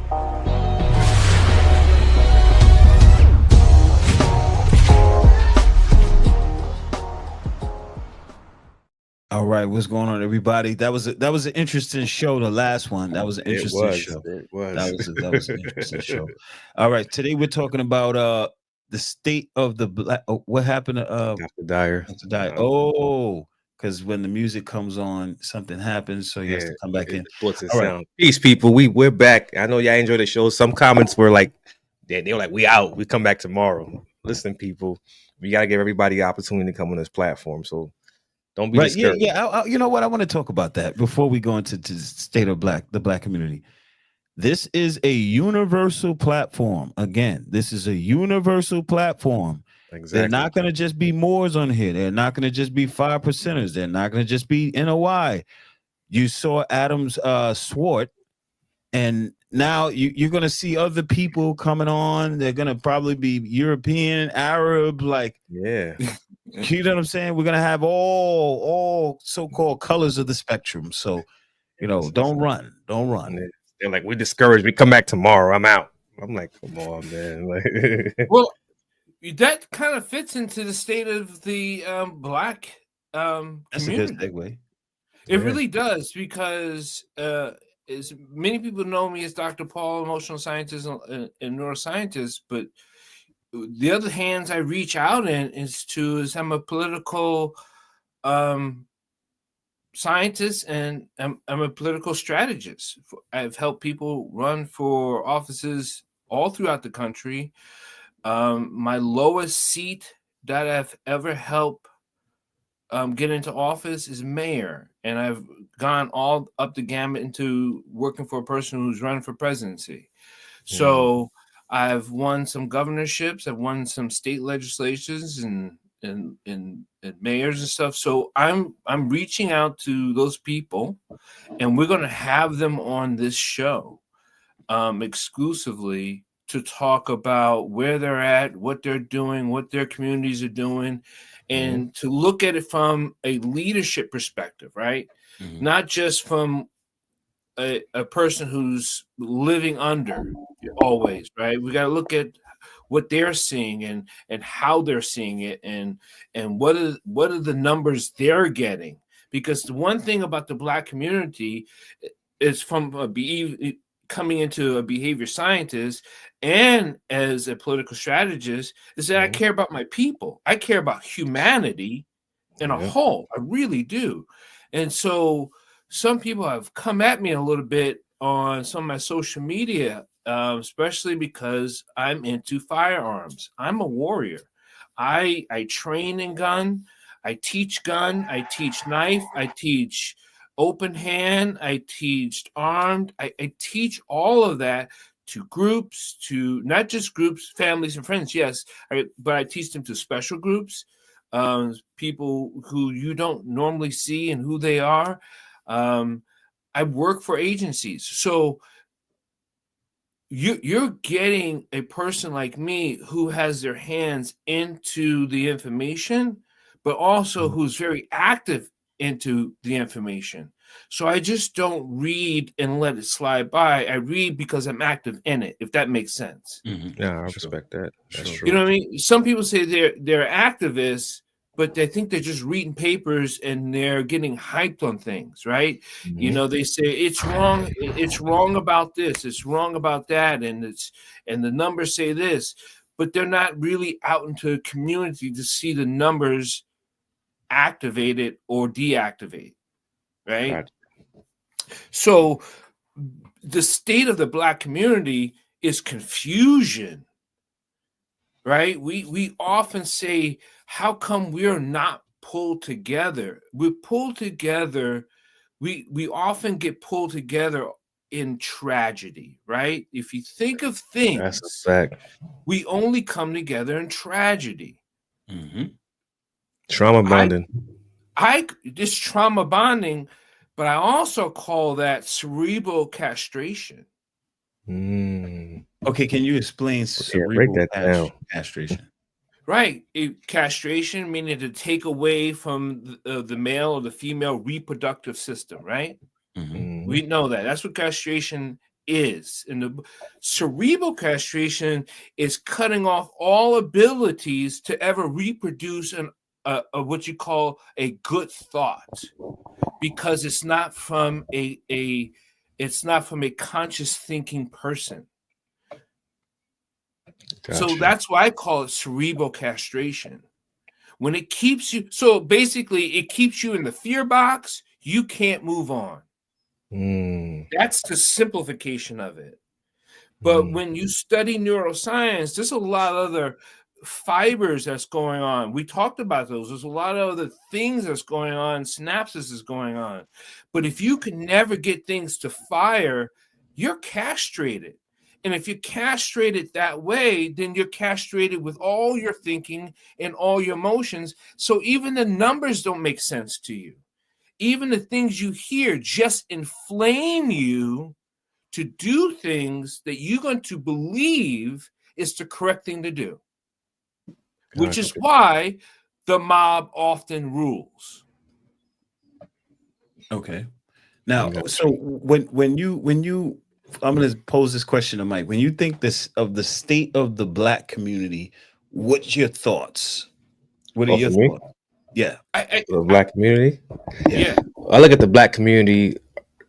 All right, what's going on, everybody? That was an interesting show. The last one, that was an It interesting was. show. It That was. was that was an interesting show. All right, today we're talking about the state of the black. Oh, what happened to Dr. Dyer. Mr. Dyer? Oh, because when the music comes on, something happens, so he has Yeah, to come back it in. distorts his All right, sound. Peace, people. We're back. I know y'all enjoyed the show. Some comments were like, they were like, we out. We come back tomorrow. Listen, people, we gotta give everybody the opportunity to come on this platform. So don't be right, yeah, discouraged. yeah. You know what? I want to talk about that before we go into the state of the black community. This is a universal platform. Again, this is a universal platform. They're Exactly. not going to just be Moors on here. They're not going to just be 5%ers. They're not going to just be NOI. You saw Adams Swart, and now you're going to see other people coming on. They're going to probably be European, Arab, like, Yeah. you know what I'm saying? We're going to have all so-called colors of the spectrum. So, don't run. Don't run. And they're like, we're discouraged. We come back tomorrow. I'm out. I'm like, come on, man. Like, Well, that kind of fits into the state of the black That's a good community. segue. It really does, because as many people know me as Dr. Paul, emotional scientist and neuroscientist, but the other hands I reach out in is I'm a political scientist, and I'm a political strategist. I've helped people run for offices all throughout the country. My lowest seat that I've ever helped get into office is mayor, and I've gone all up the gamut into working for a person who's running for presidency. So I've won some governorships, I've won some state legislations and mayors and stuff. So I'm reaching out to those people, and we're going to have them on this show exclusively to talk about where they're at, what they're doing, what their communities are doing, and to look at it from a leadership perspective, right? Mhm. Not just from a person who's living under always, right? We got to look at what they're seeing and how they're seeing it, and what are the numbers they're getting. Because the one thing about the Black community is, from coming into a behavior scientist and as a political strategist, is that I care about my people. I care about humanity in a whole. I really do. And so some people have come at me a little bit on some of my social media, especially because I'm into firearms. I'm a warrior. I train in gun. I teach gun. I teach knife. I teach open hand. I teach armed. I teach all of that to groups, to not just groups, families and friends. Yes, but I teach them to special groups, people who you don't normally see and who they are. I work for agencies. So you're getting a person like me who has their hands into the information, but also who's very active into the information. So I just don't read and let it slide by. I read because I'm active in it, if that makes sense. Yeah, I respect that. That's true. You know what I mean? Some people say they're activists, but they think they're just reading papers and they're getting hyped on things, right? You know, they say it's wrong about this, it's wrong about that, and the numbers say this, but they're not really out into the community to see the numbers activated or deactivated, right? Gotcha. So the state of the Black community is confusion, right? We often say, how come we're not pulled together? We pull together, we often get pulled together in tragedy, right? If you think of That's things, a fact. we only come together in tragedy. Trauma bonding. This trauma bonding, but I also call that cerebral castration. Okay, can you explain break cerebral that down. castration? Right. Castration, meaning to take away from the male or the female reproductive system, right? We know that. That's what castration is. And the cerebral castration is cutting off all abilities to ever reproduce what you call a good thought, because it's not from a conscious thinking person. Gotcha. So that's why I call it cerebral castration. When it keeps you, so basically it keeps you in the fear box, you can't move on. That's the simplification of it. But when you study neuroscience, there's a lot of other fibers that's going on. We talked about those. There's a lot of other things that's going on. Synapses is going on. But if you can never get things to fire, you're castrated. And if you're castrated that way, then you're castrated with all your thinking and all your emotions. So even the numbers don't make sense to you. Even the things you hear just inflame you to do things that you're going to believe is the correct thing to do, which is why the mob often rules. Okay. Now, so when you I'm going to pose this question to Mike. When you think this of the state of the black community, what's your thoughts? What are your thoughts? Yeah. The black community? Yeah. I look at the black community,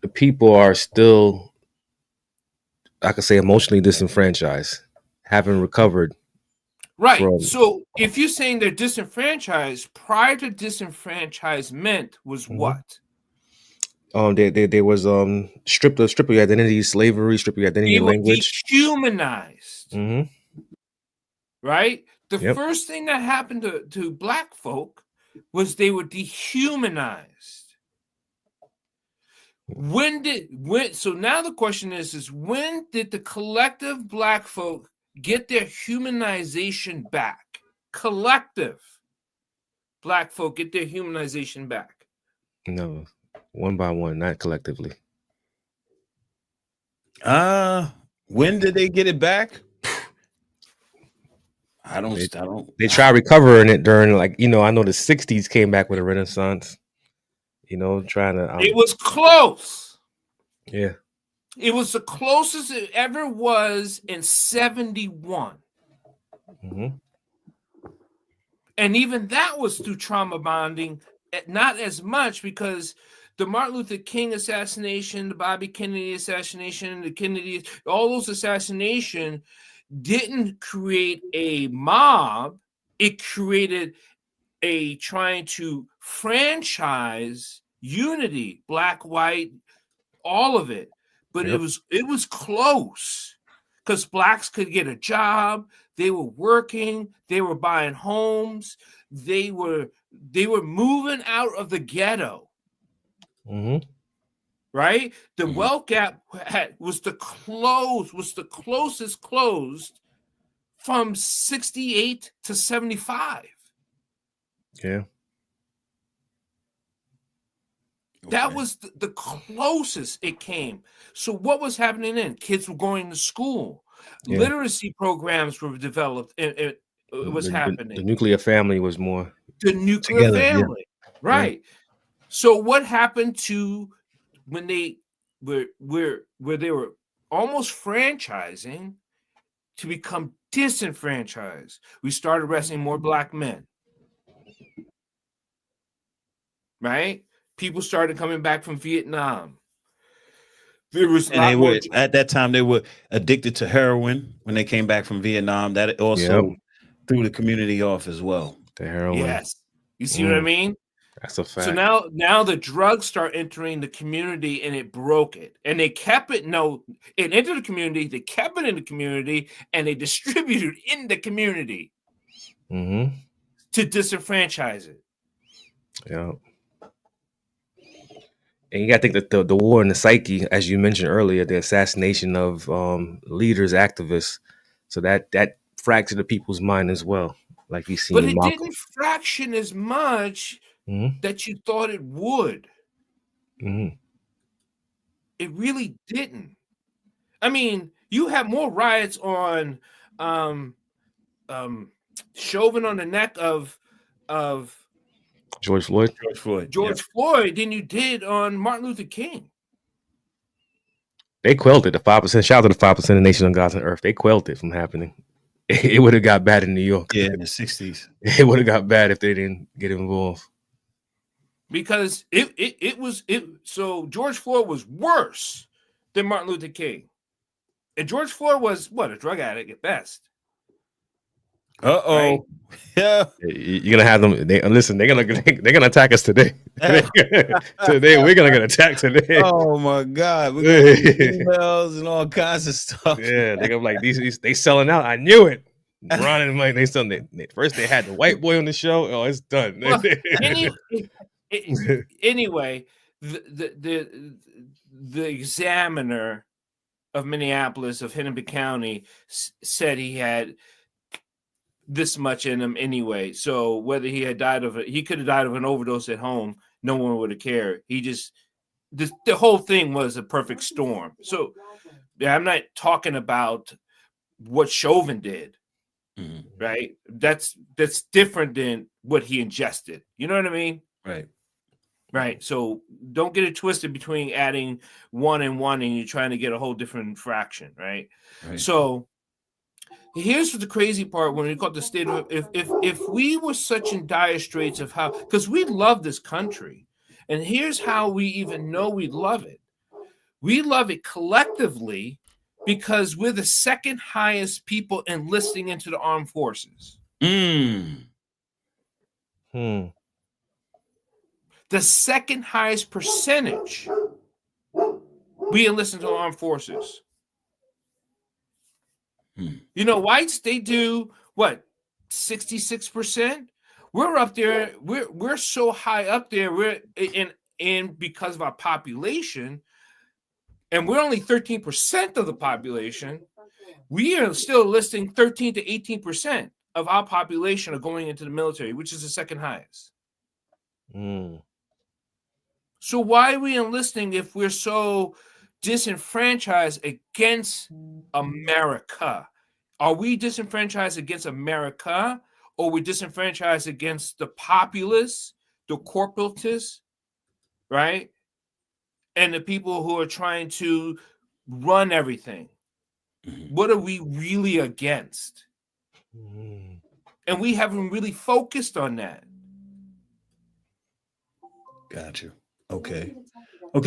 the people are still, I could say, emotionally disenfranchised, haven't recovered. Right. So if you're saying they're disenfranchised, prior to disenfranchisement was what? There was strip your identity, slavery, strip your identity, They and were language. Dehumanized. Right? The Yep. first thing that happened to black folk was they were dehumanized. So now the question is when did the collective black folk get their humanization back? Collective black folk get their humanization back. No, one by one, not collectively. When did they get it back? I don't. They try recovering it during, like, I know the 60s came back with a renaissance. Trying to. It was close. Yeah. It was the closest it ever was in 71. And even that was through trauma bonding, not as much, because the Martin Luther King assassination, the Bobby Kennedy assassination, the Kennedy, all those assassinations didn't create a mob. It created a trying to franchise unity, black, white, all of it. But it was close, because blacks could get a job. They were working. They were buying homes. They were moving out of the ghetto. Right? The wealth gap was the closest closed from 68 to 75. Yeah. That was the closest it came. So what was happening then? Kids were going to school. Yeah. Literacy programs were developed. It was happening. The nuclear family was more. The nuclear family. Yeah. Right. Yeah. So what happened to when they where they were almost franchising to become disenfranchised? We started arresting more black men. Right? People started coming back from Vietnam. There was at that time they were addicted to heroin when they came back from Vietnam. That also threw the community off as well. The heroin. Yes. You see what I mean? That's a fact. So now the drugs start entering the community, and it broke it. And they kept it. No, it entered the community. They kept it in the community, and they distributed in the community to disenfranchise it. Yeah. And you got to think that the war in the psyche, as you mentioned earlier, the assassination of leaders, activists, so that fractured the people's mind as well. Like you see, but it didn't fraction as much that you thought it would. It really didn't. I mean, you have more riots on Chauvin on the neck of George Floyd than you did on Martin Luther King. They quelled it. The 5%. Shout out to the 5% of Nation of Gods on Earth. They quelled it from happening. It would have got bad in New York. Yeah, in the 60s. It would have got bad if they didn't get involved. Because it was. So George Floyd was worse than Martin Luther King, and George Floyd was what, a drug addict at best. Uh-oh. Right? Yeah. You're gonna have them. Listen. They're gonna attack us today. Today we're gonna get attacked today. Oh my God. We're gonna get emails and all kinds of stuff. Yeah, they're gonna be like these they selling out. I knew it. Ron and Mike, they selling. First they had the white boy on the show. Oh, it's done. Well, anyway, the examiner of Minneapolis, of Hennepin County, said he had this much in him anyway. So whether he had died of it, he could have died of an overdose at home. No one would have cared. He just, the whole thing was a perfect storm. So yeah, I'm not talking about what Chauvin did, right? That's different than what he ingested. You know what I mean? Right. Right. So don't get it twisted between adding 1 and 1 and you're trying to get a whole different fraction, right? So here's the crazy part when we got the state of, if we were such in dire straits of how, because we love this country, and here's how we even know we love it. We love it collectively because we're the second highest people enlisting into the armed forces. The second highest percentage we enlist into the armed forces. You know, whites, they do what, 66%? We're up there, we're so high up there, we're in because of our population, and we're only 13% of the population. We are still listing 13 to 18% of our population are going into the military, which is the second highest. So why are we enlisting if we're so disenfranchised against America? Are we disenfranchised against America, or we disenfranchised against the populace, the corporatists, right? And the people who are trying to run everything? What are we really against? And we haven't really focused on that. Gotcha. Okay.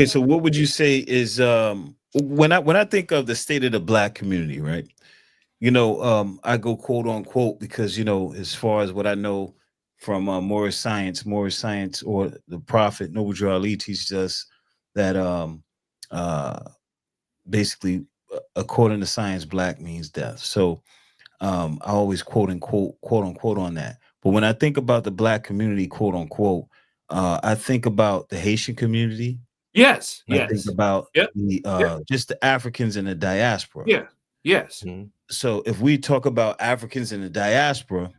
So what would you say is when I think of the state of the black community, right? You know, I go quote unquote because, you know, as far as what I know from Moorish science, or the Prophet Noble Drew Ali teaches us that basically, according to science, black means death. So I always quote unquote on that. But when I think about the black community, quote unquote, I think about the Haitian community. Yes. I think about the just the Africans in the diaspora. Yes. So if we talk about Africans in the diaspora,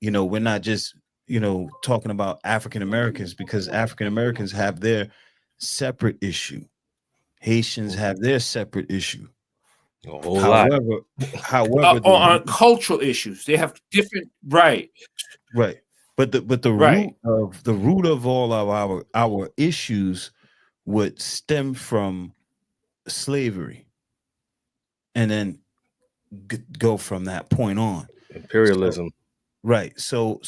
you know, we're not just, you know, talking about African Americans, because African Americans have their separate issue. Haitians have their separate issue. However, on cultural issues, they have different, right. But the root of all of our issues would stem from slavery, and then go from that point on. Imperialism. So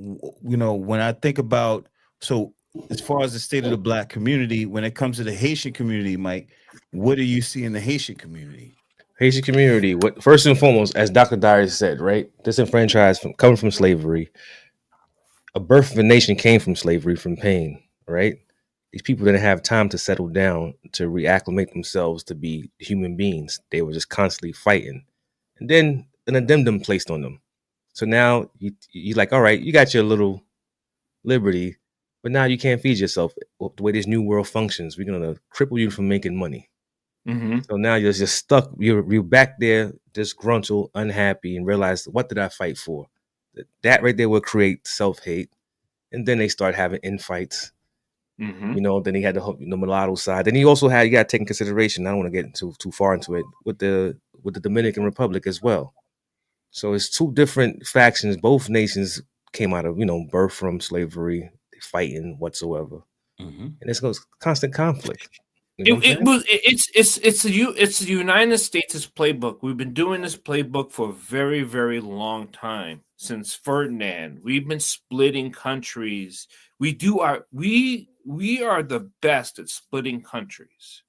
you know, when I think about, so as far as the state of the black community, when it comes to the Haitian community, Mike, what do you see in the Haitian community? Haitian community, what first and foremost, as Dr. Dyer said, right? Disenfranchised from coming from slavery. A birth of a nation came from slavery, from pain, right? These people didn't have time to settle down, to reacclimate themselves to be human beings. They were just constantly fighting. And then an addendum placed on them. So now you're like, all right, you got your little liberty, but now you can't feed yourself. The way this new world functions, we're going to cripple you from making money. So now you're just stuck. You're back there, disgruntled, unhappy, and realize, what did I fight for? That right there will create self-hate. And then they start having infights. You know, then he had the mulatto side. Then he also had, you got to take in consideration, I don't want to get too far into it, with the Dominican Republic as well. So it's two different factions. Both nations came out of, you know, birth from slavery, fighting whatsoever. And this goes constant conflict. You know what I'm saying? It's the United States' playbook. We've been doing this playbook for a very, very long time, since Ferdinand. We've been splitting countries. We are the best at splitting countries.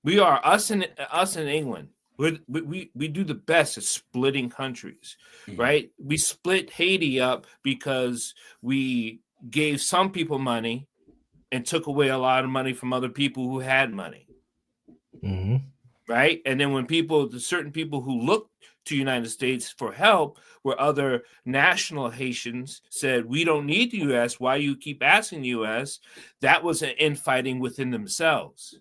We are us in England. We do the best at splitting countries, right? We split Haiti up because we gave some people money and took away a lot of money from other people who had money, right? And then when certain people who looked to United States for help, where other national Haitians said, "We don't need the U.S. Why you keep asking the U.S.?" That was an infighting within themselves.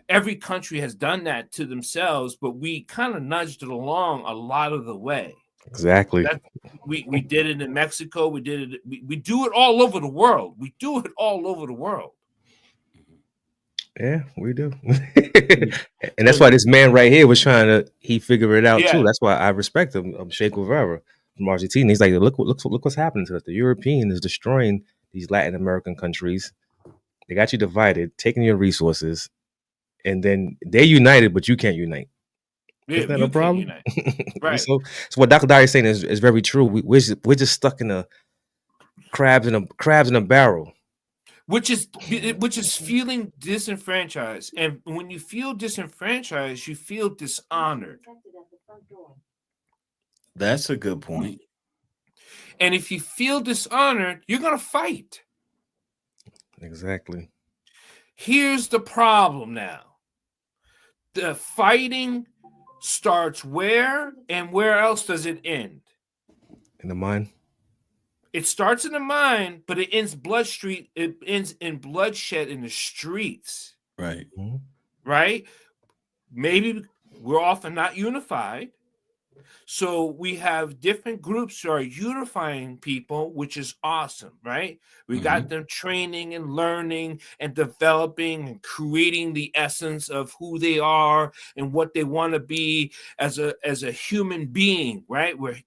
Every country has done that to themselves, but we kind of nudged it along a lot of the way. Exactly. We did it in Mexico. We did it. We do it all over the world. We do it all over the world. Yeah, we do. And that's why this man right here was he figured it out too. That's why I respect him. Sheikh Guevara from Argentina. He's like, look what's happening to us. The European is destroying these Latin American countries. They got you divided, taking your resources, and then they're united, but you can't unite. Yeah, is that a problem? Right. So what Dr. Dyer is saying is very true. We're just stuck in a crabs in a barrel. Which is feeling disenfranchised. And when you feel disenfranchised, you feel dishonored. That's a good point. And if you feel dishonored, you're going to fight. Exactly. Here's the problem now. The fighting starts where, and where else does it end? In the mind. It starts in the mind, but it ends It ends in bloodshed in the streets. Right. Right? Maybe we're often not unified. So we have different groups who are unifying people, which is awesome, right? We got them training and learning and developing and creating the essence of who they are and what they want to be as a human being, right? We're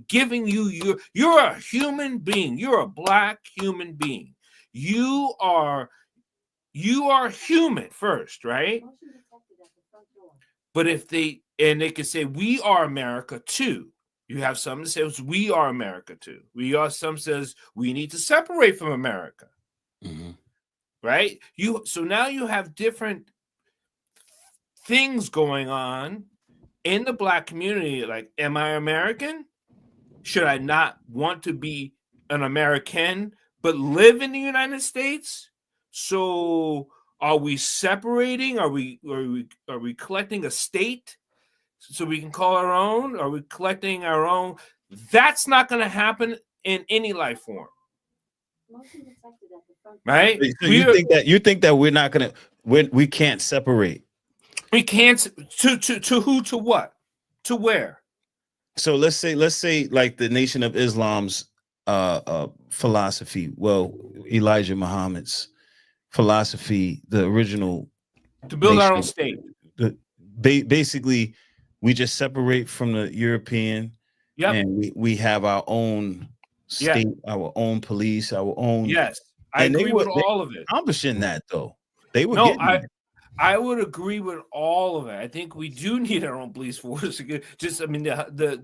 giving you're a human being. You're a Black human being. You are human first, right? But if they can say we are America too. You have some that says we are America too. Some says we need to separate from America. Right? So now you have different things going on in the Black community. Like, am I American? Should I not want to be an American but live in the United States? So are we separating? Are we collecting a state so we can call our own? Are we collecting our own? That's not going to happen in any life form. Right? So you think that we're not gonna we can't separate? We can't to who, to what, to where? So let's say like the Nation of Islam's philosophy. Well, Elijah Muhammad's philosophy, the original, to build our own state. Basically, we just separate from the European, and we have our own state, our own police, our own. Yes, I agree with all of it. Accomplishing that though, they were. I would agree with all of it. I think we do need our own police force. Just, I mean, the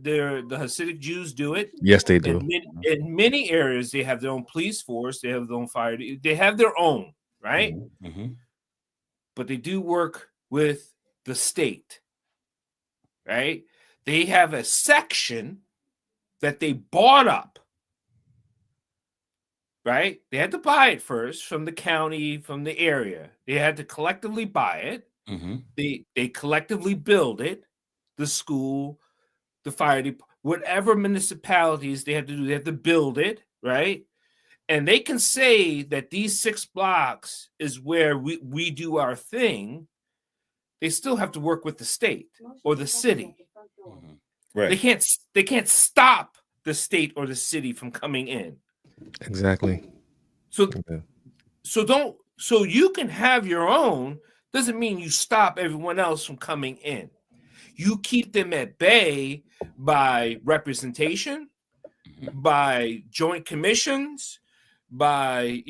Hasidic Jews do it. Yes, they do. In many areas, they have their own police force. They have their own fire. They have their own, right? But they do work with the state, right? They have a section that they bought up, right? They had to buy it first from the county, from the area. They had to collectively buy it. They collectively build it, the school, the fire department, whatever municipalities they have to do, they have to build it, right? And they can say that these 6 blocks is where we do our thing. They still have to work with the state or the city. Right. They can't stop the state or the city from coming in. Exactly. So you can have your own, doesn't mean you stop everyone else from coming in. You keep them at bay by representation, by joint commissions, by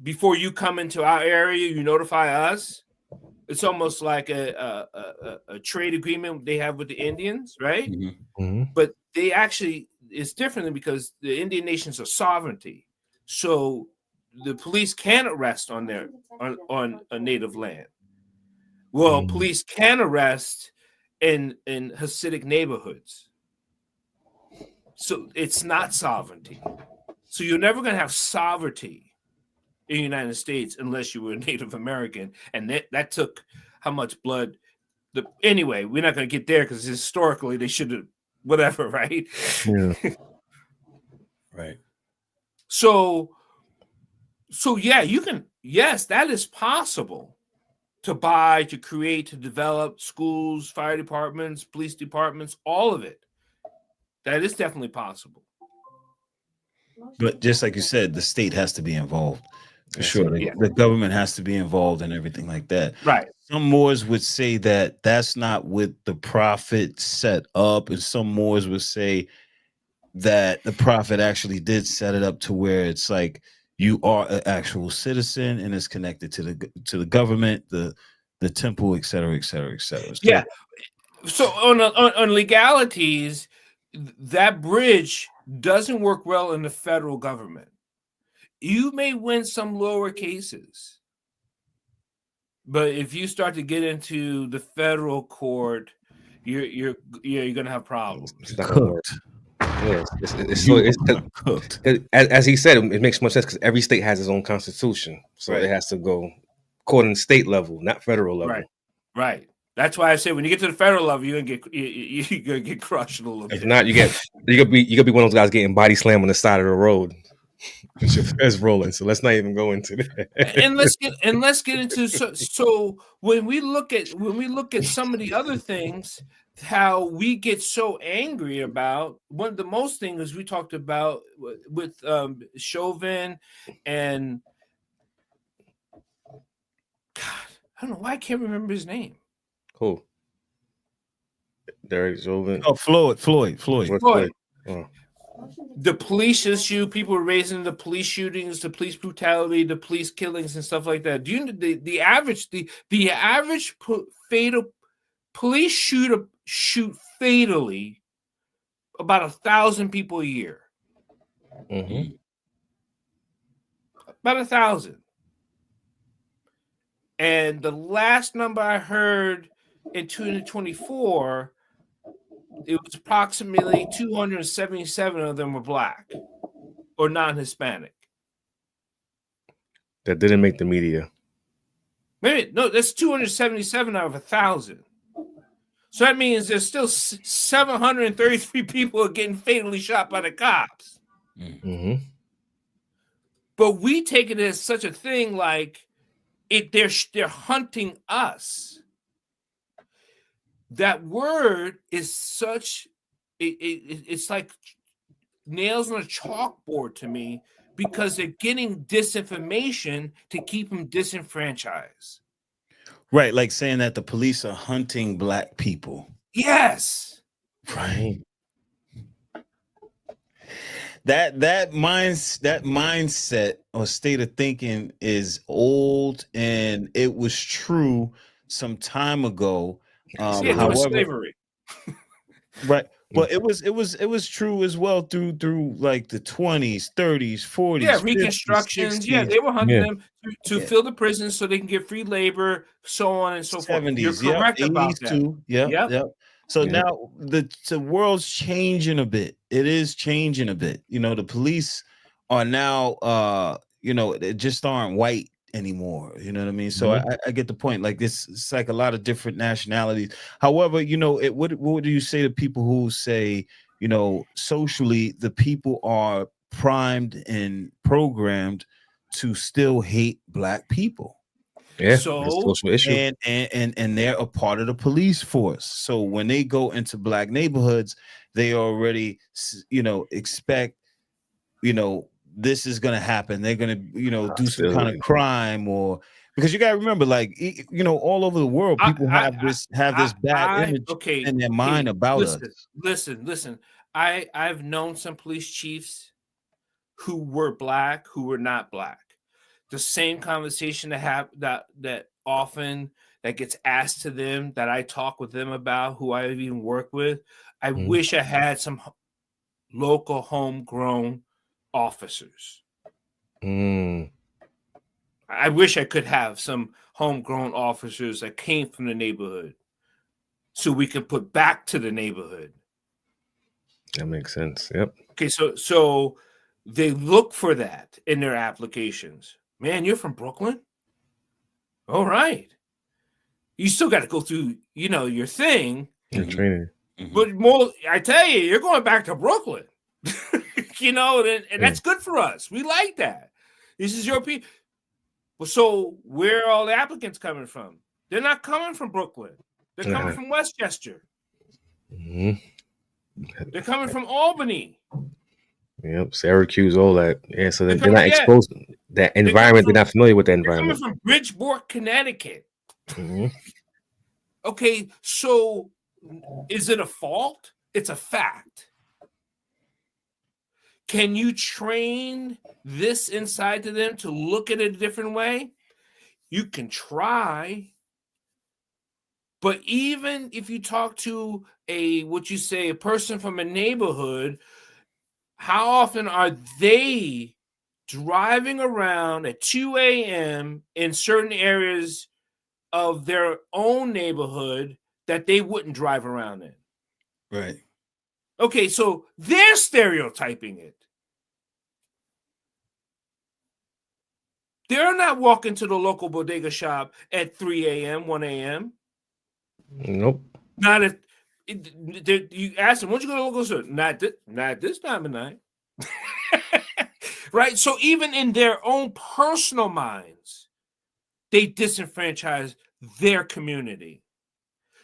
before you come into our area, you notify us. It's almost like a trade agreement they have with the Indians, right? Mhm. But they actually, it's different because the Indian nations are sovereignty. So the police can arrest on a native land. Well, Mm. police can arrest in Hasidic neighborhoods. So it's not sovereignty. So you're never going to have sovereignty in the United States unless you were a Native American, and that took how much blood? Anyway, we're not going to get there because historically they should have whatever, right? Yeah. Right. So yeah, you can. Yes, that is possible to buy, to create, to develop schools, fire departments, police departments, all of it. That is definitely possible. But just like you said, the state has to be involved for That's sure. it. Yeah. The government has to be involved and everything like that. Right. Some Moors would say that that's not what the prophet set up, and some Moors would say that the prophet actually did set it up to where it's like you are an actual citizen and it's connected to the government, the temple, et cetera, et cetera, et cetera. So, Yeah. So on legalities, that bridge doesn't work well in the federal government. You may win some lower cases, but if you start to get into the federal court, you're going to have problems. It's not gonna work. cooked. Yeah, it's You so it's are cooked. as he said, it makes more sense because every state has its own constitution, so Right. it has to go according to state level, not federal level. Right. That's why I say when you get to the federal level, you're gonna get crushed a little bit. If not, you gotta be one of those guys getting body slammed on the side of the road. Your fez rolling. So let's not even go into that. And let's get into so when we look at some of the other things, how we get so angry about one of the most things we talked about with Chauvin and God, I don't know why I can't remember his name. Cool. Derek Chauvin. Oh, Floyd. Floyd. Oh. The police issue, people were raising the police shootings, the police brutality, the police killings, and stuff like that. Do you know the average fatal police shoot fatally about 1,000 people a year? Mm-hmm. About 1,000. And the last number I heard in 2024, it was approximately 277 of them were black or non-Hispanic. That didn't make the media. Maybe no, that's 277 out of 1,000. So that means there's still 733 people are getting fatally shot by the cops. Mm-hmm. But we take it as such a thing like they're hunting us. That word is such it's like nails on a chalkboard to me because they're getting disinformation to keep them disenfranchised. Right, like saying that the police are hunting black people. Yes. Right. That mindset or state of thinking is old, and it was true some time ago. Yeah, there was slavery. Right. But it was true as well through like the 20s, 30s, 40s. Yeah, 50s, reconstructions. 60s. Yeah, they were hunting them to Yeah. fill the prisons so they can get free labor, so on and so forth. You're 70s, yep, correct 80s about that. too. Yep. So Yep. now the world's changing a bit. It is changing a bit. You know, the police are now they just aren't white anymore. You know what I mean? So I get the point. Like it's like a lot of different nationalities. However, what do you say to people who say, socially the people are primed and programmed to still hate black people? Yeah, So- it's a social issue. And they're a part of the police force. So when they go into black neighborhoods, they already expect this is going to happen. They're going to do some kind of crime, or because you got to remember, like all over the world, people have this bad image in their mind about us. Listen. I've known some police chiefs who were black, who were not black. the same conversation that often that gets asked to them, that I talk with them about, who I even work with. I wish I had some local homegrown officers. Mm. I wish I could have some homegrown officers that came from the neighborhood, so we could put back to the neighborhood. That makes sense. Yep. Okay, so they look for that in their applications. Man, you're from Brooklyn? All right. You still got to go through, your thing. Your training. But more, I tell you, you're going back to Brooklyn. And that's good for us. We like that. This is your people. So where are all the applicants coming from? They're not coming from Brooklyn. They're coming from Westchester. They're coming from Albany. Yep, Syracuse, all that. Yeah, so they're not exposed to that environment. They're not familiar with that environment. They're coming from Bridgeport, Connecticut. Okay, so is it a fault? It's a fact. Can you train this inside to them to look at it a different way? You can try. But even if you talk to a person from a neighborhood, how often are they driving around at 2 a.m. in certain areas of their own neighborhood that they wouldn't drive around in? Right. Okay, so they're stereotyping it. They're not walking to the local bodega shop at 3 a.m., 1 a.m. Nope. Not if you ask them, when'd you go to the local store? Not this time of night. Right? So even in their own personal minds, they disenfranchise their community.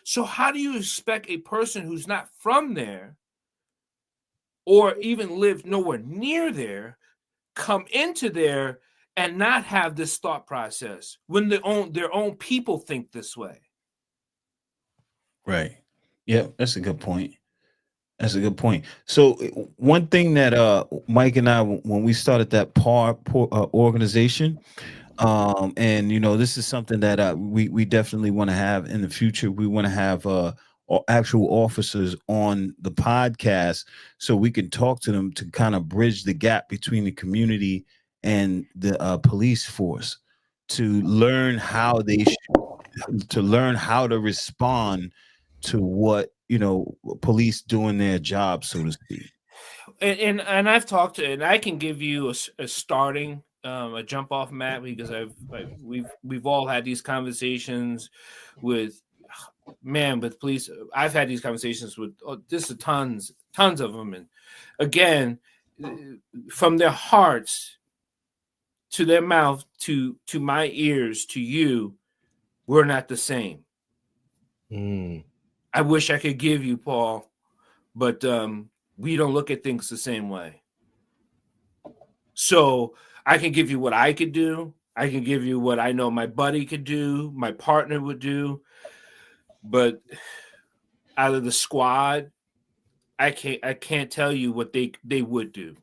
So how do you expect a person who's not from there or even live nowhere near there come into there and not have this thought process when their own people think this way? Right. Yeah, that's a good point. That's a good point. So one thing that Mike and I, when we started that organization, and this is something that we definitely want to have in the future. We want to have actual officers on the podcast so we can talk to them to kind of bridge the gap between the community and the police force, to learn how to respond to what police doing their job, so to speak. And I've talked to, and I can give you a starting a jump off map, because we've all had these conversations with police. I've had these conversations with just tons of them, and again, from their hearts to their mouth to my ears to you, we're not the same. I wish I could give you, Paul, but we don't look at things the same way. So I can give you what I could do. I can give you what I know my buddy could do, my partner would do. But out of the squad, I can't tell you what they would do.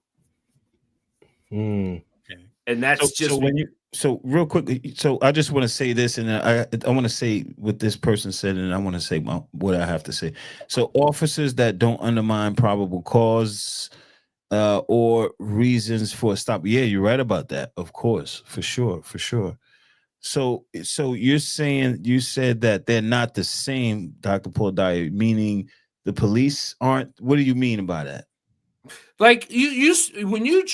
Okay. And that's so real quickly. So I just want to say this, and I want to say what this person said, and I want to say what I have to say. So officers that don't undermine probable cause or reasons for a stop. Yeah, you're right about that. Of course, for sure. So you said that they're not the same, Dr. Paul Dyer, meaning the police aren't. What do you mean by that? Like when you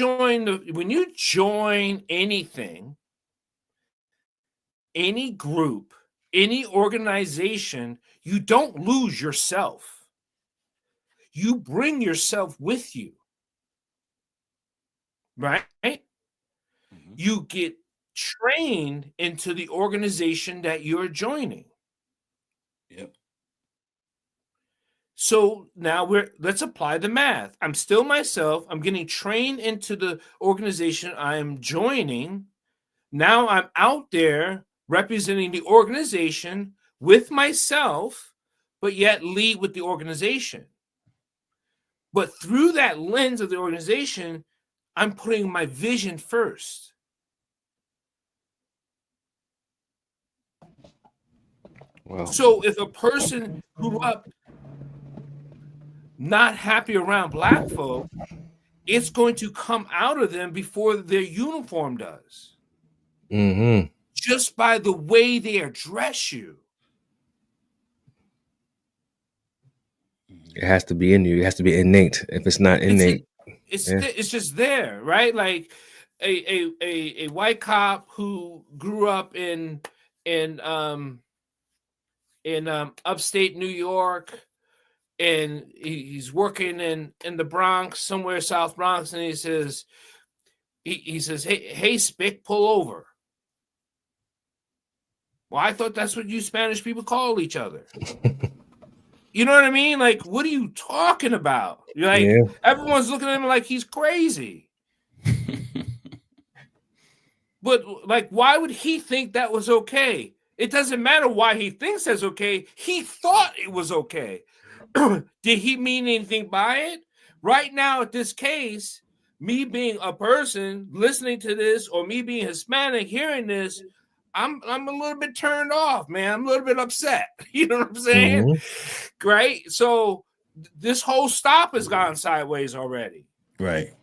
join anything, any group, any organization, you don't lose yourself. You bring yourself with you. Right? Mm-hmm. You get trained into the organization that you're joining. Yep. So now let's apply the math. I'm still myself. I'm getting trained into the organization I am joining. Now I'm out there representing the organization with myself, but yet lead with the organization. But through that lens of the organization, I'm putting my vision first. Wow. So if a person grew up not happy around black folk, it's going to come out of them before their uniform does. Mm-hmm. Just by the way they address you. It has to be in you. It has to be innate. If it's not innate, It's just there, right? Like a white cop who grew up in upstate New York, and he's working in the Bronx, somewhere South Bronx, and he says, hey Spick, pull over. Well, I thought that's what you Spanish people call each other. You know what I mean? Like, what are you talking about? You're like, everyone's looking at him like he's crazy. But like, why would he think that was okay? It doesn't matter why he thinks that's okay. He thought it was okay. Did he mean anything by it? Right now, at this case, me being a person listening to this, or me being Hispanic hearing this, I'm a little bit turned off, man. I'm a little bit upset. You know what I'm saying? Mm-hmm. Right? So this whole stop has gone sideways already. Right.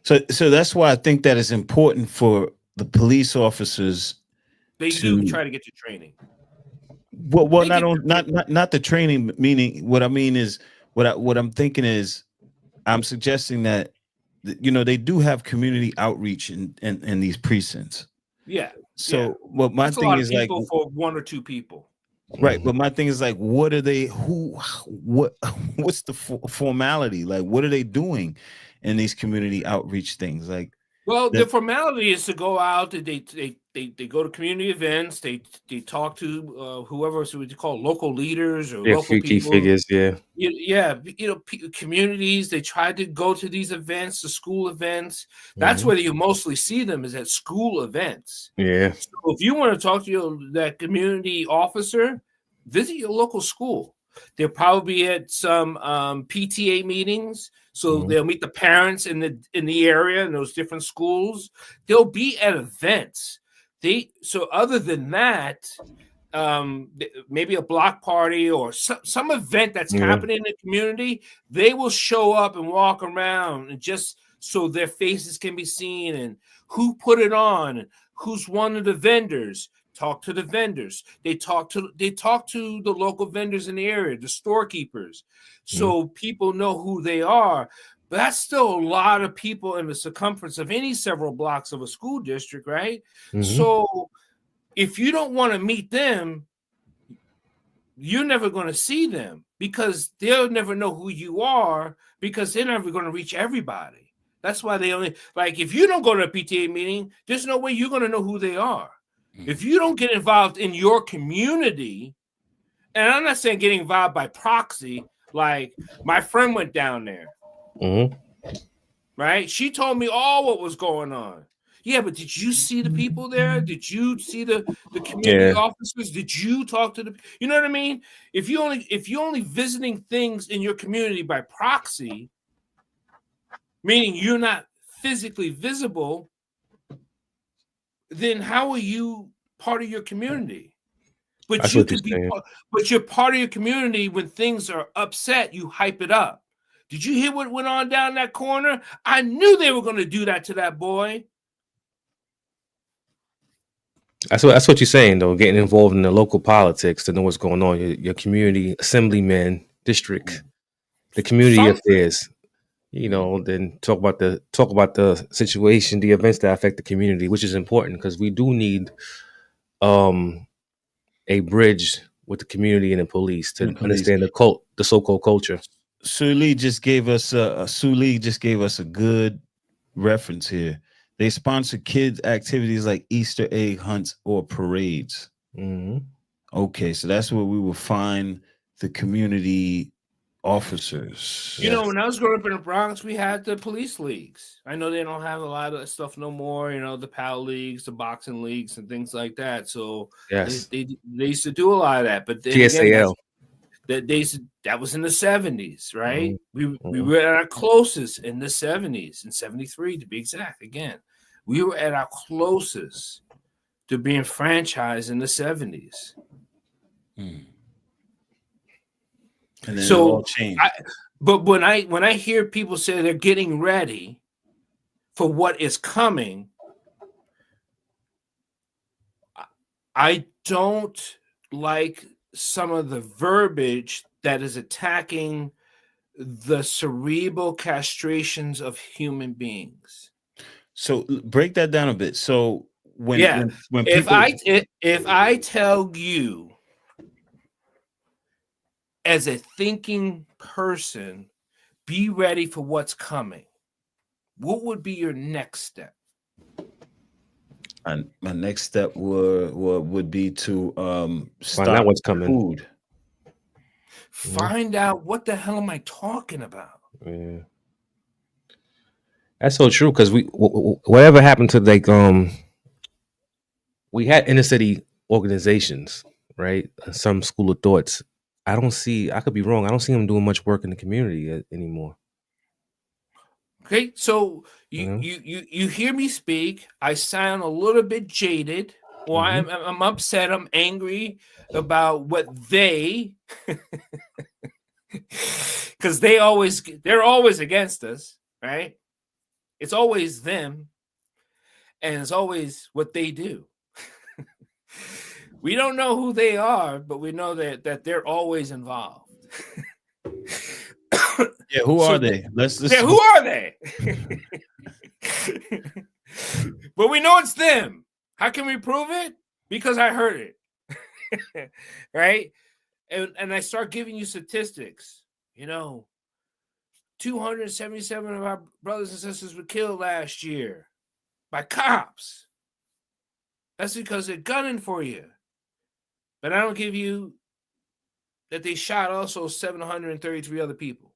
So that's why I think that it's important for the police officers. They do try to get you training. Well, not the training. Meaning, what I mean is, what I'm thinking is, I'm suggesting that, they do have community outreach in these precincts. Yeah. So, what my thing is, like, for one or two people. Right, but my thing is, like, what are they? What's the formality? Like, what are they doing in these community outreach things? Like, well, the formality is to go out. They go to community events. They talk to whoever, so what you call local leaders or local people. Key figures, communities. They try to go to these events, the school events. That's where you mostly see them, is at school events. Yeah. So if you want to talk to that community officer, visit your local school. They'll probably be at some PTA meetings, so they'll meet the parents in the area in those different schools. They'll be at events. So other than that, maybe a block party or some event that's happening in the community, they will show up and walk around, and just so their faces can be seen, and who put it on, and who's one of the vendors. Talk to the vendors. They talk to the local vendors in the area, the storekeepers, so people know who they are. But that's still a lot of people in the circumference of any several blocks of a school district, right? So if you don't want to meet them, you're never going to see them, because they'll never know who you are, because they're never going to reach everybody. That's why they only, like, if you don't go to a PTA meeting, there's no way you're going to know who they are. If you don't get involved in your community, and I'm not saying getting involved by proxy, like my friend went down there, right? She told me all what was going on. Yeah, but did you see the people there? Did you see the community officers? Did you talk to the? You know what I mean? If you only visiting things in your community by proxy, meaning you're not physically visible, then how are you part of your community? But you could be, but you're part of your community when things are upset. You hype it up. Did you hear what went on down that corner? I knew they were going to do that to that boy. That's what you're saying, though. Getting involved in the local politics to know what's going on. Your community assemblyman, district, the community affairs. Then talk about the situation, the events that affect the community, which is important, because we do need a bridge with the community and the police to understand the so-called culture. Suli just gave us a good reference here. They sponsor kids' activities like Easter egg hunts or parades. Okay, so that's where we will find the community officers. When I was growing up in the Bronx, we had the police leagues. I know they don't have a lot of stuff no more, the PAL leagues, the boxing leagues, and things like that. So they used to do a lot of that. But then PSAL. That was in the 70s, right? We were at our closest in the 70s, in 73 to be exact. Again, we were at our closest to being franchised in the 70s. And then it So all changed. but when I hear people say they're getting ready for what is coming, I don't like some of the verbiage that is attacking the cerebral castrations of human beings. So break that down a bit. So when if people I tell you as a thinking person, be ready for what's coming, what would be your next step? my next step would be to Find stop out what's coming. food. Find out what the hell am I talking about? Yeah. That's so true, because whatever happened to we had inner city organizations, right? Some school of thoughts. I could be wrong. I don't see them doing much work in the community anymore. Okay, so you hear me speak. I sound a little bit jaded, or I'm upset. I'm angry about what they, because they're always against us, right? It's always them, and it's always what they do. We don't know who they are, but we know that they're always involved. Yeah, who are they? Who are they? But we know it's them. How can we prove it? Because I heard it. Right? And I start giving you statistics. 277 of our brothers and sisters were killed last year by cops. That's because they're gunning for you. But I don't give you that they shot also 733 other people.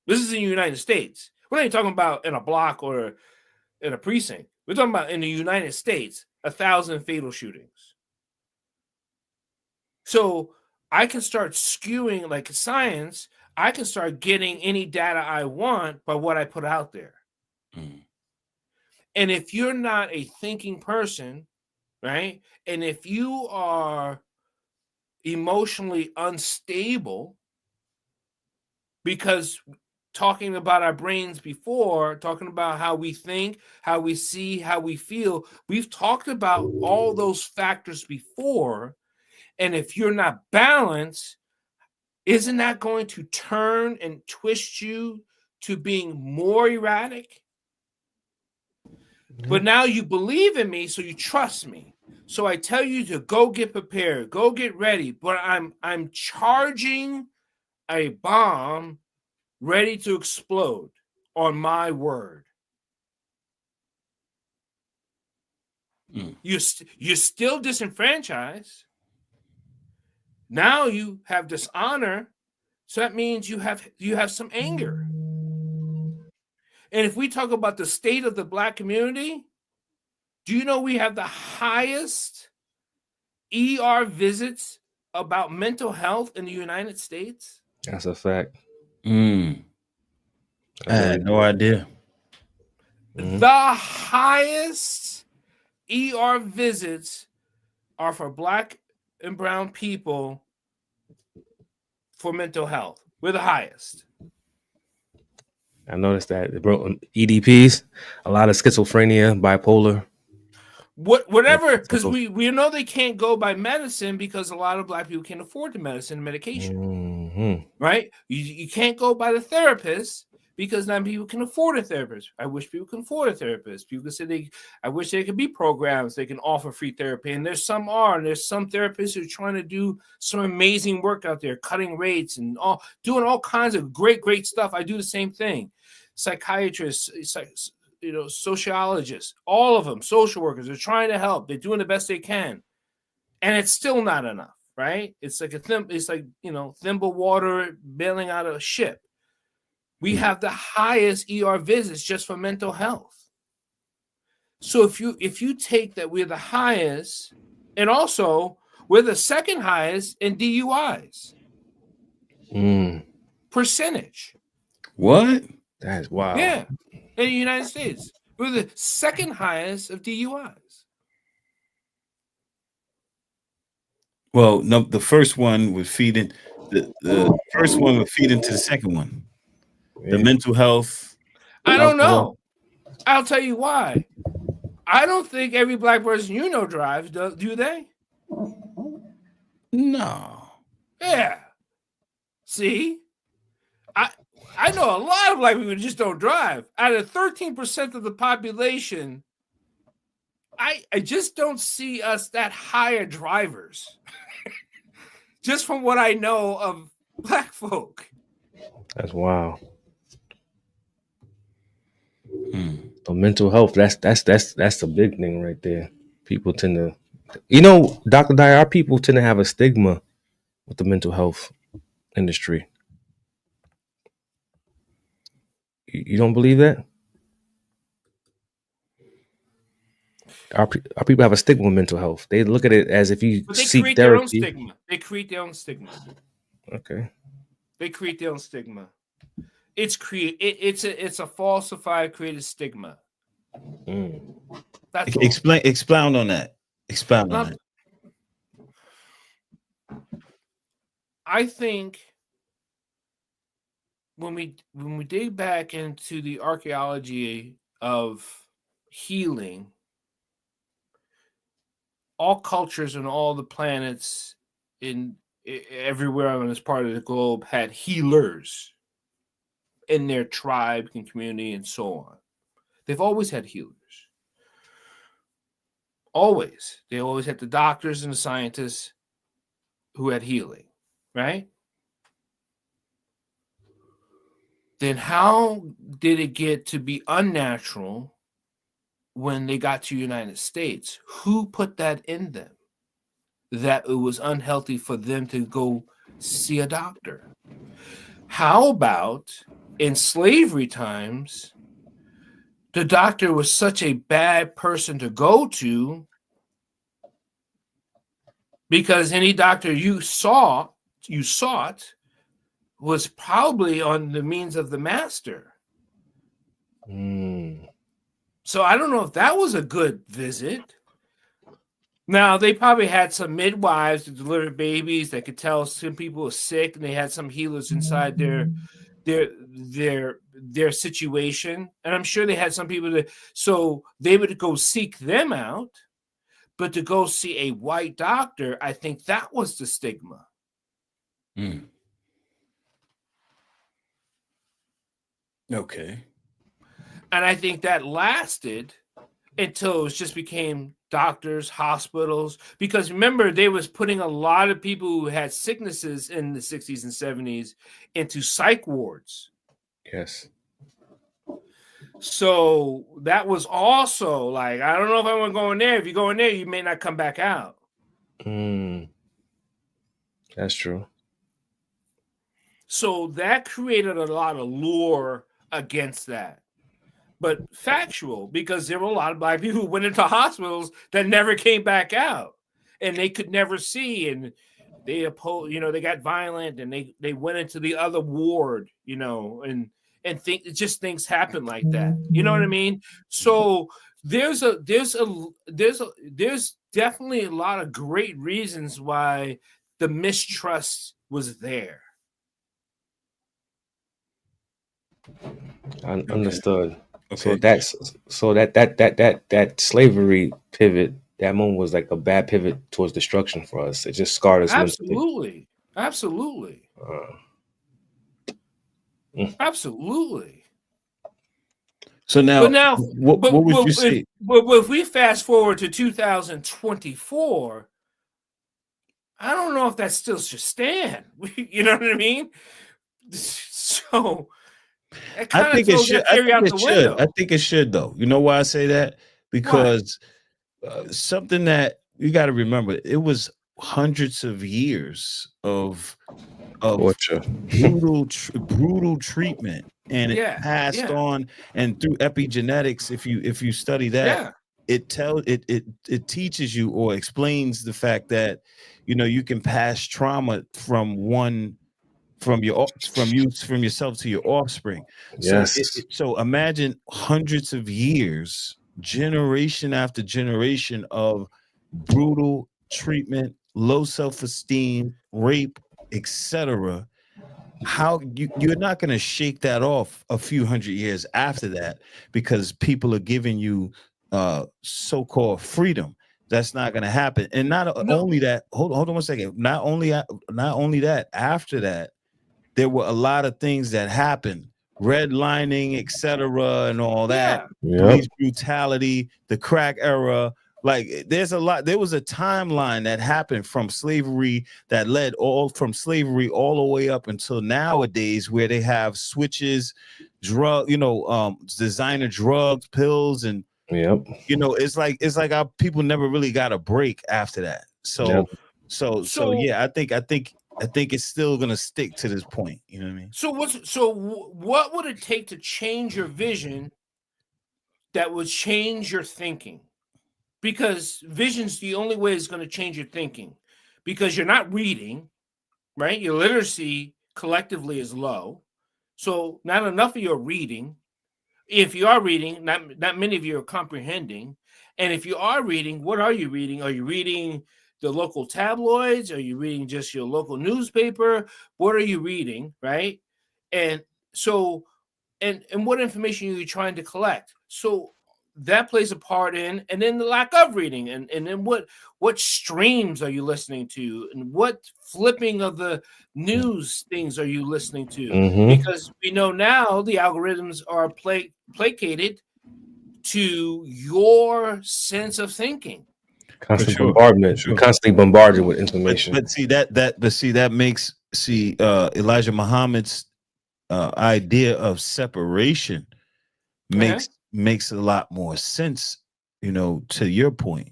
This is in the United States. We're not talking about in a block or in a precinct. We're talking about in the United States, 1,000 fatal shootings. So I can start skewing, like science. I can start getting any data I want by what I put out there. And if you're not a thinking person, right? And if you are emotionally unstable, because talking about our brains before, talking about how we think, how we see, how we feel, we've talked about all those factors before. And if you're not balanced, isn't that going to turn and twist you to being more erratic? But now you believe in me, so you trust me. So I tell you to go get prepared, go get ready. But I'm charging a bomb ready to explode on my word. You're still disenfranchised. Now you have dishonor, so that means you have some anger. And if we talk about the state of the Black community, do you know we have the highest ER visits about mental health in the United States? That's a fact. I had no idea. The highest ER visits are for Black and brown people for mental health. We're the highest. I noticed that EDPs, a lot of schizophrenia, bipolar. Whatever, because we know they can't go by medicine because a lot of Black people can't afford the medicine and medication. Right? You can't go by the therapist because not people can afford a therapist. I wish people can afford a therapist. People say I wish there could be programs they can offer free therapy. And there's some therapists who are trying to do some amazing work out there, cutting rates and doing all kinds of great stuff. I do the same thing. Psychiatrists, sociologists, all of them, social workers are trying to help. They're doing the best they can, and it's still not enough, right? It's like thimble water bailing out a ship. We have the highest ER visits just for mental health. So if you take that, we're the highest, and also we're the second highest in DUIs percentage. What? That is wild. Yeah, in the United States, we're the second highest of DUIs. Well, no, the first one would feed in the first one would feed into the second one. The Yeah. mental health, I don't alcohol. know. I'll tell you why. I don't think every black person you know drives, do they? No. Yeah. See, I I know a lot of black people who just don't drive. Out of 13% of the population, I just don't see us that higher drivers. Just from what I know of black folk. That's wild. Hmm. So mental health, that's the big thing right there. People tend to, you know, Dr. Dyer, our people tend to have a stigma with the mental health industry. You don't believe that? Our people have a stigma with mental health. They look at it as if you But they seek create their own therapy. stigma. They create their own stigma. Okay. They create their own stigma. It's a falsified created stigma. Mm. That's all. Expound on that. Expound on Now, that. I think when we dig back into the archaeology of healing, all cultures and all the planets everywhere on this part of the globe had healers in their tribe and community and so on. They've always had healers. Always. They always had the doctors and the scientists who had healing, right? Then how did it get to be unnatural when they got to the United States? Who put that in them? That it was unhealthy for them to go see a doctor. How about in slavery times, the doctor was such a bad person to go to because any doctor you sought was probably on the means of the master. Mm. So I don't know if that was a good visit. Now, they probably had some midwives to deliver babies that could tell some people were sick, and they had some healers inside their situation. And I'm sure they had some people that so they would go seek them out, but to go see a white doctor, I think that was the stigma. Hmm. Okay. And I think that lasted until it just became doctors, hospitals, because remember, they was putting a lot of people who had sicknesses in the 60s and 70s into psych wards. Yes. So that was also like, I don't know if I want to go in there. If you go in there, you may not come back out. Mm. That's true. So that created a lot of lore against that. But factual, because there were a lot of black people who went into hospitals that never came back out, and they could never see, and they opposed, they got violent, and they went into the other ward, and just things happen like that. You know what I mean? So there's definitely a lot of great reasons why the mistrust was there. Understood. Okay. So that slavery pivot, that moment was like a bad pivot towards destruction for us. It just scarred us mentally. Absolutely. Mm. Absolutely. So now, But now, what would you say? But if we fast forward to 2024, I don't know if that still should stand. You know what I mean? So it I kind of think it throws should. that theory out the window. I think it should, though. You know why I say that? Because something that you got to remember, it was hundreds of years of Torture. brutal treatment, and it passed on, and through epigenetics, if you study that, it teaches you or explains the fact that you can pass trauma from yourself to your offspring. So Yes. so imagine hundreds of years, generation after generation of brutal treatment, low self-esteem, rape, etc., how you're not going to shake that off a few hundred years after that because people are giving you so-called freedom. That's not going to happen. And not No, only that, hold on one second. Not only that, after that, there were a lot of things that happened, redlining, etc., and all that, yeah, Yep. police brutality, the crack era. Like there's a lot. There was a timeline that happened from slavery that led all from slavery all the way up until nowadays, where they have switches, drug, designer drugs, pills, and Yep. it's like our people never really got a break after that. Yep. So so yeah, I think it's still gonna stick to this point. You know what I mean? what would it take to change your vision that would change your thinking? Because vision's the only way it's going to change your thinking, because you're not reading, right? Your literacy collectively is low, so not enough of you are reading. If you are reading, not many of you are comprehending. And if you are reading, what are you reading? Are you reading the local tabloids? Are you reading just your local newspaper? What are you reading, right? And so, and what information are you trying to collect? So that plays a part in, and then the lack of reading, and then what streams are you listening to, and what flipping of the news things are you listening to? Mm-hmm. Because we know now the algorithms are placated to your sense of thinking. Constant sure. bombardment. For You're sure. constantly bombarded with But, information. but see that makes Elijah Muhammad's idea of separation makes a lot more sense, to your point,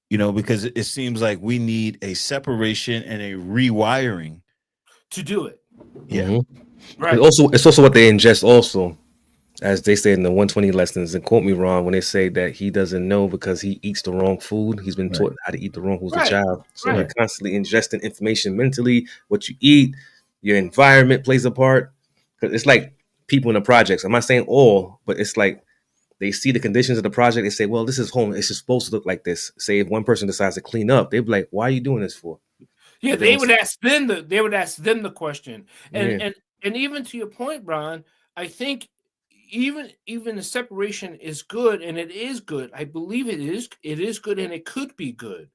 because it seems like we need a separation and a rewiring. To do it, Yeah. Mm-hmm. right? It's also what they ingest also, as they say in the 120 lessons, and quote me wrong when they say that he doesn't know because he eats the wrong food. He's been Right. taught how to eat the wrong food as a Right. child. So Right. you're constantly ingesting information mentally. What you eat, your environment plays a part. Because it's like people in the projects. I'm not saying all, but it's like they see the conditions of the project. They say, well, this is home. It's just supposed to look like this. Say if one person decides to clean up, they'd be like, why are you doing this for? Yeah, They don't would ask them the question, and Yeah. and even to your point, Brian, I think even the separation is good, and it is good. I believe it is good, and it could be good.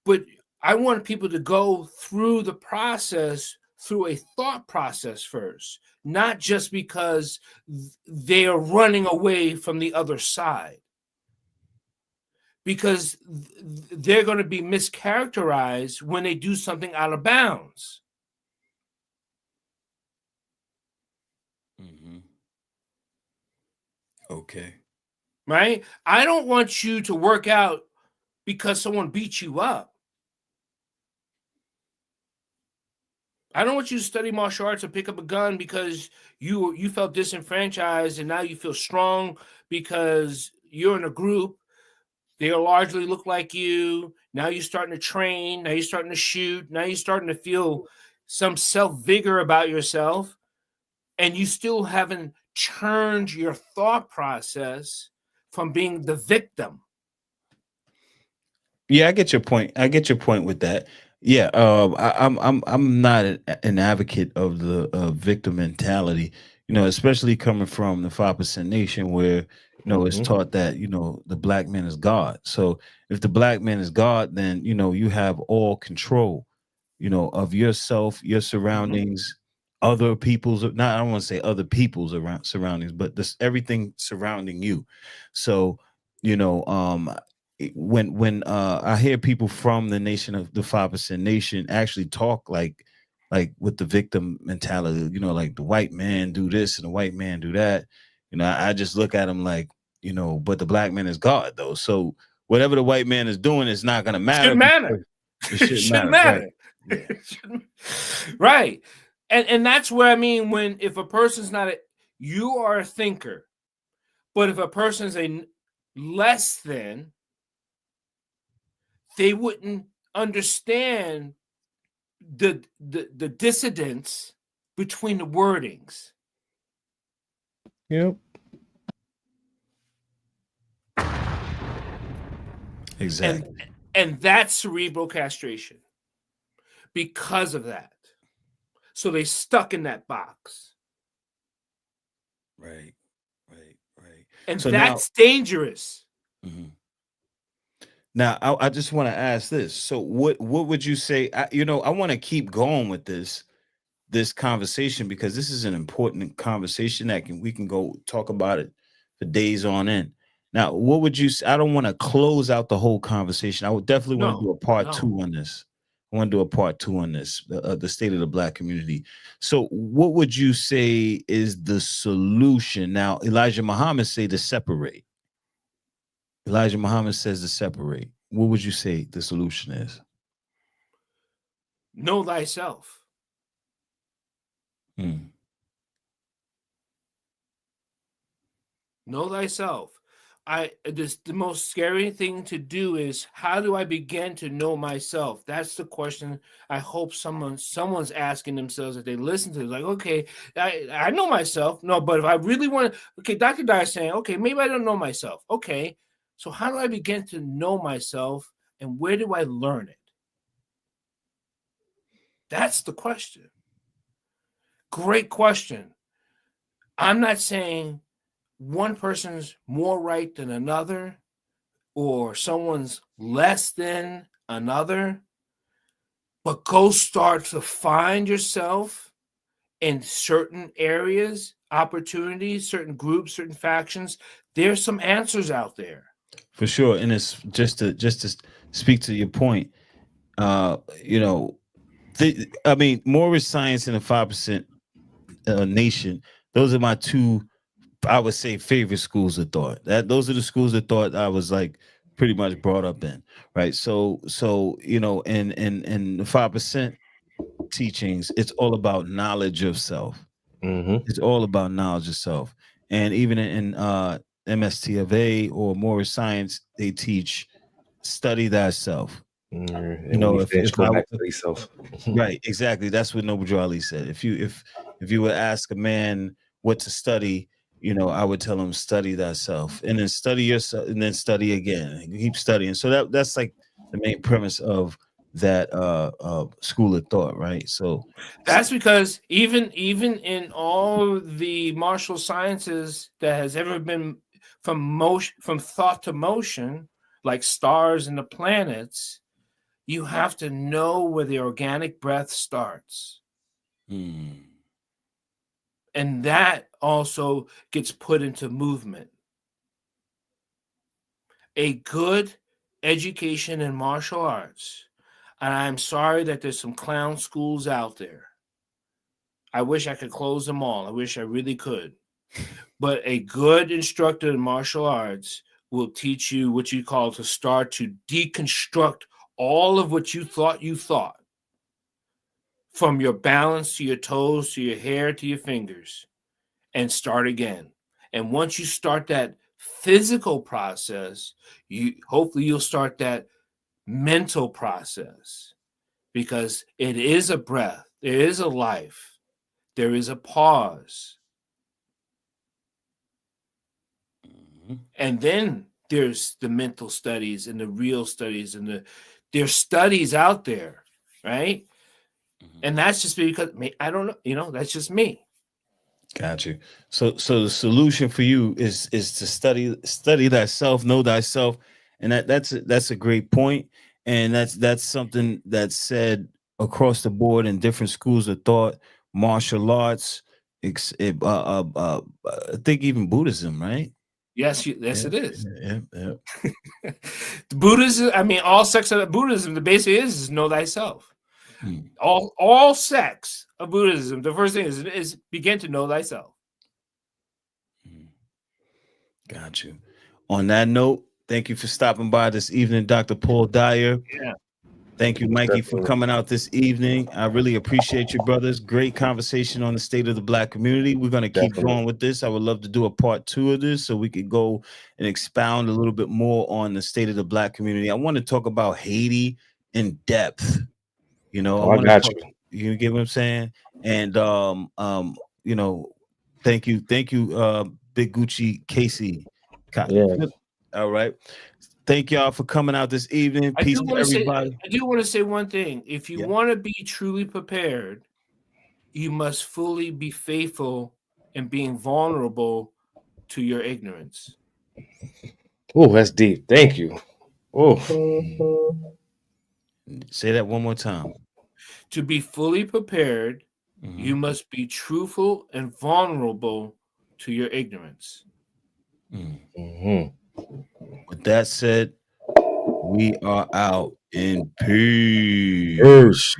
But I want people to go through the process, through a thought process first, not just because they are running away from the other side, because they're going to be mischaracterized when they do something out of bounds. Mm-hmm. Okay. Right? I don't want you to work out because someone beat you up. I don't want you to study martial arts or pick up a gun because you felt disenfranchised, and now you feel strong because you're in a group. They largely look like you. Now you're starting to train. Now you're starting to shoot. Now you're starting to feel some self-vigor about yourself, and you still haven't turned your thought process from being the victim. Yeah, I get your point. I get your point with that. Yeah, I'm not an advocate of the victim mentality. Especially coming from the 5% nation, where it's Mm-hmm. taught that the black man is God. So if the black man is God, then you have all control, of yourself, your surroundings, other people's. Not I don't want to say other people's around surroundings, but this everything surrounding you. So you know, um, when I hear people from the nation of the 5% nation actually talk like with the victim mentality, like the white man do this and the white man do that. I just look at them like, but the black man is God though. So whatever the white man is doing is not gonna matter Shouldn't because matter. it It shouldn't shouldn't matter. Right. matter. Yeah. It shouldn't- Right. And that's where I mean, when if a person's not you are a thinker, but if a person's less than, they wouldn't understand the dissidence between the wordings. Yep. Exactly. And that's cerebral castration because of that. So they stuck in that box. Right. And So now, that's dangerous. mhm. Now I just want to ask this. So what would you say? I want to keep going with this conversation because this is an important conversation that we can go talk about it for days on end. Now, what would you I don't want to close out the whole conversation. I would definitely want to No, do a part no. 2 on this. I want to do a part 2 on this, the state of the black community. So, what would you say is the solution? Now, Elijah Muhammad say to separate. Elijah Muhammad says to separate. What would you say the solution is? Know thyself. Hmm. Know thyself. The most scary thing to do is, how do I begin to know myself? That's the question I hope someone's asking themselves if they listen to it. Like, okay, I know myself. No, but if I really want to, okay, Dr. Dyer is saying, okay, maybe I don't know myself. Okay, so how do I begin to know myself, and where do I learn it? That's the question. Great question. I'm not saying one person's more right than another, or someone's less than another, but go start to find yourself in certain areas, opportunities, certain groups, certain factions. There's some answers out there. For sure. And it's just to speak to your point. Uh, you know, I mean, more is science and the 5% nation. Those are my two, I would say, favorite schools of thought. That those are the schools of thought I was like pretty much brought up in, right? So in the 5% teachings, it's all about knowledge of self. Mm-hmm. It's all about knowledge of self. And even in MSTFA or Moorish science, they teach study thyself. And when you finish, If go I back to yourself. Right, exactly. That's what Noble Drew Ali said. If you would ask a man what to study, I would tell him study thyself, and then study yourself, and then study again, and keep studying. So that's like the main premise of that school of thought, right? So That's because even in all the martial sciences that has ever been, from thought to motion, like stars and the planets, you have to know where the organic breath starts. hmm, And that also gets put into movement. A good education in martial arts, and I'm sorry that there's some clown schools out there. I wish I could close them all. I wish I really could. But a good instructor in martial arts will teach you what you call to start to deconstruct all of what you thought, from your balance to your toes to your hair to your fingers, and start again. And once you start that physical process, you'll start that mental process, because it is a breath, there is a life, there is a pause. mhm, And then there's the mental studies and the real studies, and there's studies out there, right? mhm. And that's just because I don't know, that's just me. Got you. So the solution for you is to study thyself, know thyself, and that's a great point, and that's something that's said across the board in different schools of thought, martial arts, I think even Buddhism, right? Yes, Yeah, it is. yeah, yeah. Buddhism, I mean, all sects of Buddhism, the basic is know thyself. Hmm, All sects of Buddhism, the first thing is begin to know thyself. hmm. Got you. On that note, thank you for stopping by this evening, Dr. Paul Dyer. Yeah. Thank you, Most Mikey, for definitely. coming out this evening. I really appreciate you, brothers. Great conversation on the state of the black community. We're going to keep Definitely. going with this. I would love to do a part 2 of this so we could go and expound a little bit more on the state of the black community. I want to talk about Haiti in depth. I Oh, I want to got talk, you. you get what I'm saying? And you know, thank you, Big Gucci Casey. Yeah. All right. Thank y'all for coming out this evening. I Peace do to want to say, everybody. I do want to say one thing. If you Yeah. want to be truly prepared, you must fully be faithful and being vulnerable to your ignorance. Oh, that's deep. Thank you. Oh, Say that one more time. To be fully prepared, Mhm. you must be truthful and vulnerable to your ignorance. mhm. With that said, we are out in peace. Verse.